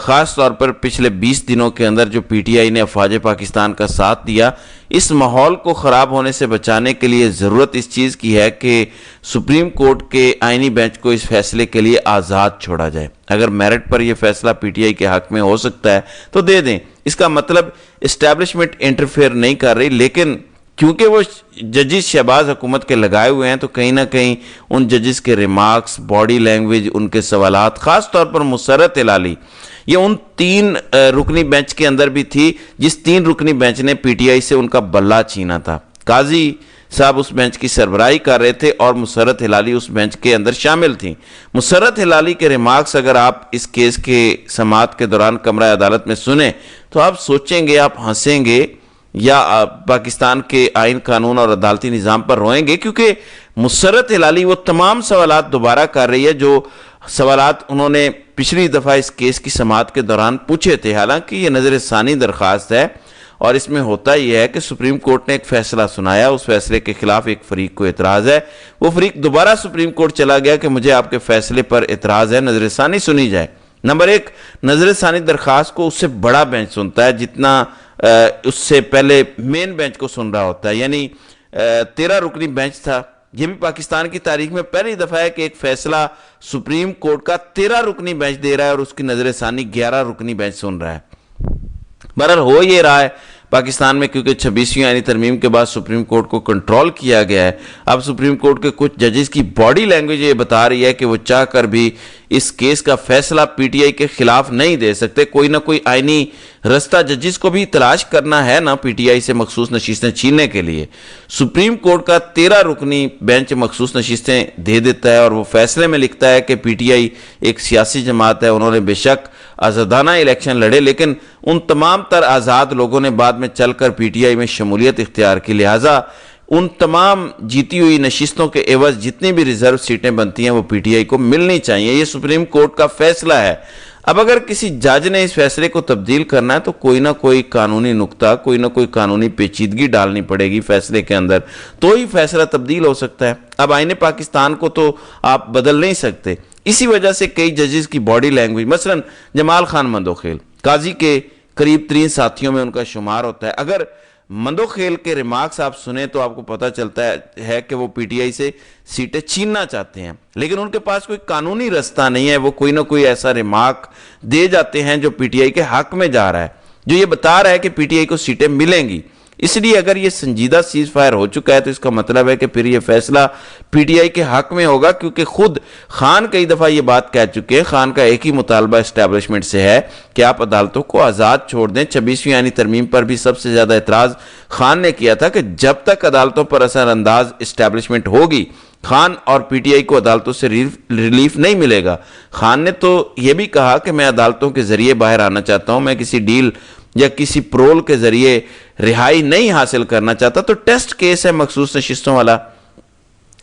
خاص طور پر پچھلے 20 دنوں کے اندر جو پی ٹی آئی نے افواج پاکستان کا ساتھ دیا، اس ماحول کو خراب ہونے سے بچانے کے لیے ضرورت اس چیز کی ہے کہ سپریم کورٹ کے آئینی بینچ کو اس فیصلے کے لیے آزاد چھوڑا جائے۔ اگر میرٹ پر یہ فیصلہ پی ٹی آئی کے حق میں ہو سکتا ہے تو دے دیں۔ اس کا مطلب اسٹیبلشمنٹ انٹرفیئر نہیں کر رہی، لیکن کیونکہ وہ ججز شہباز حکومت کے لگائے ہوئے ہیں تو کہیں نہ کہیں ان ججز کے ریمارکس، باڈی لینگویج، ان کے سوالات، خاص طور پر مسرت ہلالی، یہ ان 3 رکنی بینچ کے اندر بھی تھی جس 3 رکنی بینچ نے پی ٹی آئی سے ان کا بلہ چھینا تھا۔ قاضی صاحب اس بینچ کی سربراہی کر رہے تھے اور مسرت ہلالی اس بینچ کے اندر شامل تھیں۔ مسرت ہلالی کے ریمارکس اگر آپ اس کیس کے سماعت کے دوران کمرہ عدالت میں سنیں تو آپ سوچیں گے، آپ ہنسیں گے یا پاکستان کے آئین، قانون اور عدالتی نظام پر روئیں گے، کیونکہ مسرت ہلالی وہ تمام سوالات دوبارہ کر رہی ہے جو سوالات انہوں نے پچھلی دفعہ اس کیس کی سماعت کے دوران پوچھے تھے۔ حالانکہ یہ نظر ثانی درخواست ہے اور اس میں ہوتا یہ ہے کہ سپریم کورٹ نے ایک فیصلہ سنایا، اس فیصلے کے خلاف ایک فریق کو اعتراض ہے، وہ فریق دوبارہ سپریم کورٹ چلا گیا کہ مجھے آپ کے فیصلے پر اعتراض ہے، نظر ثانی سنی جائے۔ نمبر 1، نظر ثانی درخواست کو اس سے بڑا بینچ سنتا ہے جتنا اس سے پہلے مین بینچ کو سن رہا ہوتا ہے، یعنی 13 رکنی بینچ تھا۔ یہ بھی پاکستان کی تاریخ میں پہلی دفعہ ہے کہ ایک فیصلہ سپریم کورٹ کا 13 رکنی بینچ دے رہا ہے اور اس کی نظر ثانی 11 رکنی بینچ سن رہا ہے۔ بہرحال ہو یہ رہا ہے پاکستان میں، کیونکہ 26ویں آئینی ترمیم کے بعد سپریم کورٹ کو کنٹرول کیا گیا ہے۔ اب سپریم کورٹ کے کچھ ججز کی باڈی لینگویج یہ بتا رہی ہے کہ وہ چاہ کر بھی اس کیس کا فیصلہ پی ٹی آئی کے خلاف نہیں دے سکتے، کوئی نہ کوئی آئینی رستہ ججز کو بھی تلاش کرنا ہے نا پی ٹی آئی سے مخصوص نشستیں چھیننے کے لیے۔ سپریم کورٹ کا 13 رکنی بینچ مخصوص نشستیں دے دیتا ہے اور وہ فیصلے میں لکھتا ہے کہ پی ٹی آئی ایک سیاسی جماعت ہے، انہوں نے بے شک آزادانہ الیکشن لڑے، لیکن ان تمام تر آزاد لوگوں نے بعد میں چل کر پی ٹی آئی میں شمولیت اختیار کی، لہٰذا ان تمام جیتی ہوئی نشستوں کے عوض جتنی بھی ریزرو سیٹیں بنتی ہیں وہ پی ٹی آئی کو ملنی چاہیے۔ یہ سپریم کورٹ کا فیصلہ ہے۔ اب اگر کسی جج نے اس فیصلے کو تبدیل کرنا ہے تو کوئی نہ کوئی قانونی نقطہ، کوئی نہ کوئی قانونی پیچیدگی ڈالنی پڑے گی فیصلے کے اندر، تو ہی فیصلہ تبدیل ہو سکتا ہے۔ اب آئین پاکستان کو تو آپ بدل نہیں سکتے، اسی وجہ سے کئی ججز کی باڈی لینگویج، مثلا جمال خان مندوخیل قاضی کے قریب ترین ساتھیوں میں ان کا شمار ہوتا ہے، اگر مندوخیل کے ریمارکس آپ سنیں تو آپ کو پتہ چلتا ہے کہ وہ پی ٹی آئی سے سیٹیں چھیننا چاہتے ہیں، لیکن ان کے پاس کوئی قانونی رستہ نہیں ہے، وہ کوئی نہ کوئی ایسا ریمارک دے جاتے ہیں جو پی ٹی آئی کے حق میں جا رہا ہے، جو یہ بتا رہا ہے کہ پی ٹی آئی کو سیٹیں ملیں گی۔ اس لیے اگر یہ سنجیدہ سیز فائر ہو چکا ہے تو اس کا مطلب ہے کہ پھر یہ فیصلہ پی ٹی آئی کے حق میں ہوگا، کیونکہ خود خان کئی دفعہ یہ بات کہہ چکے ہیں۔ خان کا ایک ہی مطالبہ اسٹیبلشمنٹ سے ہے کہ آپ عدالتوں کو آزاد چھوڑ دیں۔ 26ویں آئینی ترمیم پر بھی سب سے زیادہ اعتراض خان نے کیا تھا کہ جب تک عدالتوں پر اثر انداز اسٹیبلشمنٹ ہوگی خان اور پی ٹی آئی کو عدالتوں سے ریلیف نہیں ملے گا۔ خان نے تو یہ بھی کہا کہ میں عدالتوں کے ذریعے باہر آنا چاہتا ہوں، میں کسی ڈیل یا کسی پرول کے ذریعے رہائی نہیں حاصل کرنا چاہتا۔ تو ٹیسٹ کیس ہے مخصوص نشستوں والا۔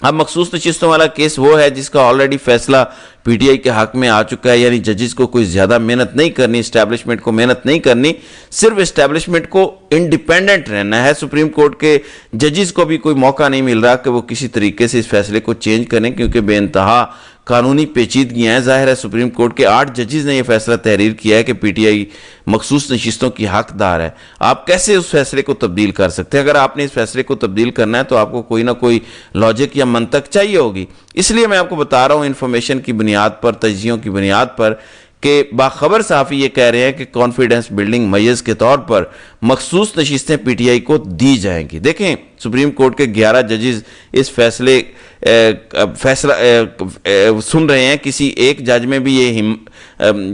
اب مخصوص نشستوں والا کیس وہ ہے جس کا آلریڈی فیصلہ پی ٹی آئی کے حق میں آ چکا ہے، یعنی ججز کو کوئی زیادہ محنت نہیں کرنی، اسٹیبلشمنٹ کو محنت نہیں کرنی، صرف اسٹیبلشمنٹ کو انڈیپینڈنٹ رہنا ہے۔ سپریم کورٹ کے ججز کو بھی کوئی موقع نہیں مل رہا کہ وہ کسی طریقے سے اس فیصلے کو چینج کریں، کیونکہ بے انتہا قانونی پیچیدگیاں ہیں۔ ظاہر ہے سپریم کورٹ کے 8 ججز نے یہ فیصلہ تحریر کیا ہے کہ پی ٹی آئی مخصوص نشستوں کی حقدار ہے۔ آپ کیسے اس فیصلے کو تبدیل کر سکتے ہیں؟ اگر آپ نے اس فیصلے کو تبدیل کرنا ہے تو آپ کو کوئی نہ کوئی لاجک یا منطق چاہیے ہوگی۔ اس لیے میں آپ کو بتا رہا ہوں انفارمیشن کی بنیاد پر، تجزیوں کی بنیاد پر، کہ باخبر صحافی یہ کہہ رہے ہیں کہ کانفیڈنس بلڈنگ میز کے طور پر مخصوص نشستیں پی ٹی آئی کو دی جائیں گی۔ دیکھیں سپریم کورٹ کے 11 ججز اس فیصلہ سن رہے ہیں، کسی ایک جج میں بھی یہ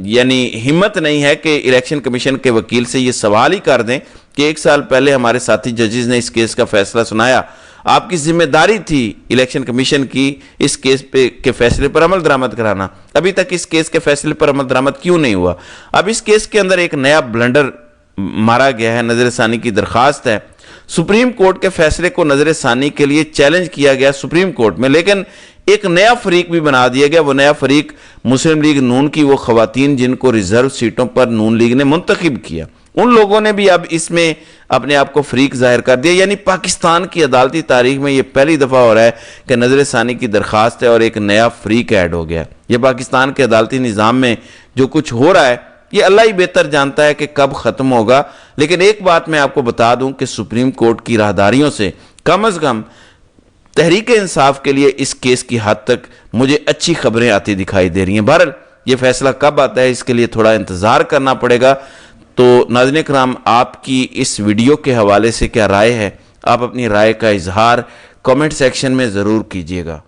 یعنی ہمت نہیں ہے کہ الیکشن کمیشن کے وکیل سے یہ سوال ہی کر دیں کہ 1 سال پہلے ہمارے ساتھی ججز نے اس کیس کا فیصلہ سنایا، آپ کی ذمہ داری تھی الیکشن کمیشن کی اس کیس کے فیصلے پر عمل درآمد کرانا، ابھی تک اس کیس کے فیصلے پر عمل درآمد کیوں نہیں ہوا؟ اب اس کیس کے اندر ایک نیا بلنڈر مارا گیا ہے، نظر ثانی کی درخواست ہے۔ سپریم کورٹ کے فیصلے کو نظر ثانی کے لیے چیلنج کیا گیا سپریم کورٹ میں، لیکن ایک نیا فریق بھی بنا دیا گیا۔ وہ نیا فریق مسلم لیگ نون کی وہ خواتین جن کو ریزرو سیٹوں پر نون لیگ نے منتخب کیا، ان لوگوں نے بھی اب اس میں اپنے آپ کو فریق ظاہر کر دیا۔ یعنی پاکستان کی عدالتی تاریخ میں یہ پہلی دفعہ ہو رہا ہے کہ نظر ثانی کی درخواست ہے اور ایک نیا فریق ایڈ ہو گیا۔ یہ پاکستان کے عدالتی نظام میں جو کچھ ہو رہا ہے یہ اللہ ہی بہتر جانتا ہے کہ کب ختم ہوگا، لیکن ایک بات میں آپ کو بتا دوں کہ سپریم کورٹ کی راہداریوں سے کم از کم تحریک انصاف کے لیے اس کیس کی حد تک مجھے اچھی خبریں آتی دکھائی دے رہی ہیں۔ بہرحال یہ فیصلہ کب آتا ہے اس کے لیے تھوڑا انتظار کرنا پڑے گا۔ تو ناظرین کرام، آپ کی اس ویڈیو کے حوالے سے کیا رائے ہے؟ آپ اپنی رائے کا اظہار کامنٹ سیکشن میں ضرور کیجیے گا۔